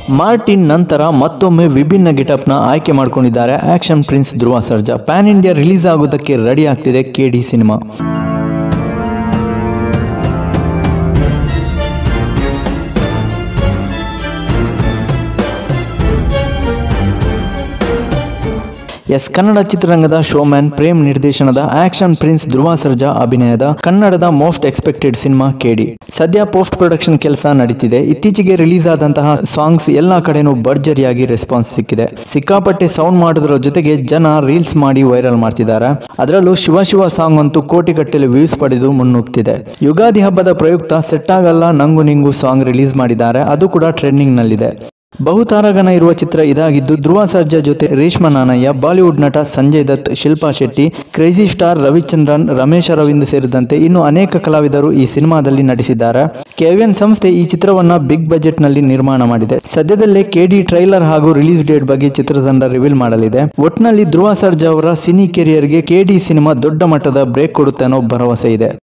Martin ನಂತರ ಮತ್ತೊಮ್ಮೆ ವಿಭಿನ್ನ ಗೆಟಪ್ನ ಆಯ್ಕೆ ಮಾಡಿಕೊಂಡಿದ್ದಾರೆ action prince Dhruva Sarja. PAN India release ಆಗೋದಕ್ಕೆ ರೆಡಿ ಆಗ್ತಿದೆ KD ಸಿನಿಮಾ. ಕನ್ನಡ ಚಿತ್ರರಂಗದ ಶೋಮ್ಯಾನ್ ಪ್ರೇಮ್ ನಿರ್ದೇಶನದ ಆಕ್ಷನ್ ಪ್ರಿನ್ಸ್ ಧ್ರುವ ಸರ್ಜಾ ಅಭಿನಯದ ಕನ್ನಡದ ಮೋಸ್ಟ್ ಎಕ್ಸ್ಪೆಕ್ಟೆಡ್ ಸಿನಿಮಾ KD. ಸದ್ಯ ಪೋಸ್ಟ್ ಪ್ರೊಡಕ್ಷನ್ ಕೆಲಸ ನಡೀತಿದೆ. ಇತ್ತೀಚೆಗೆ ರಿಲೀಸ್ ಆದಂತಹ ಸಾಂಗ್ಸ್ ಎಲ್ಲಾ ಕಡೆನೂ ಭರ್ಜರಿಯಾಗಿ ರೆಸ್ಪಾನ್ಸ್ ಸಿಕ್ಕಿದೆ. ಸಿಕ್ಕಾಪಟ್ಟೆ ಸೌಂಡ್ ಮಾಡೋದ್ರ ಜೊತೆಗೆ ಜನ ರೀಲ್ಸ್ ಮಾಡಿ ವೈರಲ್ ಮಾಡ್ತಿದ್ದಾರೆ. ಅದರಲ್ಲೂ ಶಿವ ಶಿವ ಸಾಂಗ್ ಅಂತೂ ಕೋಟಿಗಟ್ಟಲೆ ವ್ಯೂಸ್ ಪಡೆದು ಮುನ್ನುಗ್ತಿದೆ. ಯುಗಾದಿ ಹಬ್ಬದ ಪ್ರಯುಕ್ತ ಸೆಟ್ ಆಗಲ್ಲ ನಂಗು ನಿಂಗು ಸಾಂಗ್ ರಿಲೀಸ್ ಮಾಡಿದ್ದಾರೆ. ಅದು ಕೂಡ ಟ್ರೆಂಡಿಂಗ್ ನಲ್ಲಿದೆ. ಬಹುತಾರಾಗಣ ಇರುವ ಚಿತ್ರ ಇದಾಗಿದ್ದು ಧ್ರುವ ಸರ್ಜಾ ಜೊತೆ ರೇಷ್ಮಾ ನಾನಯ್ಯ, ಬಾಲಿವುಡ್ ನಟ ಸಂಜಯ್ ದತ್, ಶಿಲ್ಪಾ ಶೆಟ್ಟಿ, ಕ್ರೇಜಿ ಸ್ಟಾರ್ ರವಿಚಂದ್ರನ್, ರಮೇಶ್ ಅರವಿಂದ್ ಸೇರಿದಂತೆ ಇನ್ನು ಅನೇಕ ಕಲಾವಿದರು ಈ ಸಿನಿಮಾದಲ್ಲಿ ನಟಿಸಿದ್ದಾರೆ. KVN ಸಂಸ್ಥೆ ಈ ಚಿತ್ರವನ್ನ ಬಿಗ್ ಬಜೆಟ್ ನಲ್ಲಿ ನಿರ್ಮಾಣ ಮಾಡಿದೆ. ಸದ್ಯದಲ್ಲೇ KD ಟ್ರೈಲರ್ ಹಾಗೂ ರಿಲೀಸ್ ಡೇಟ್ ಬಗ್ಗೆ ಚಿತ್ರತಂಡ ರಿವೀಲ್ ಮಾಡಲಿದೆ. ಒಟ್ನಲ್ಲಿ ಧ್ರುವ ಸರ್ಜಾ ಅವರ ಸಿನಿ ಕೆರಿಯರ್ಗೆ KD ಸಿನಿಮಾ ದೊಡ್ಡ ಮಟ್ಟದ ಬ್ರೇಕ್ ಕೊಡುತ್ತೆ ಅನ್ನೋ ಭರವಸೆ ಇದೆ.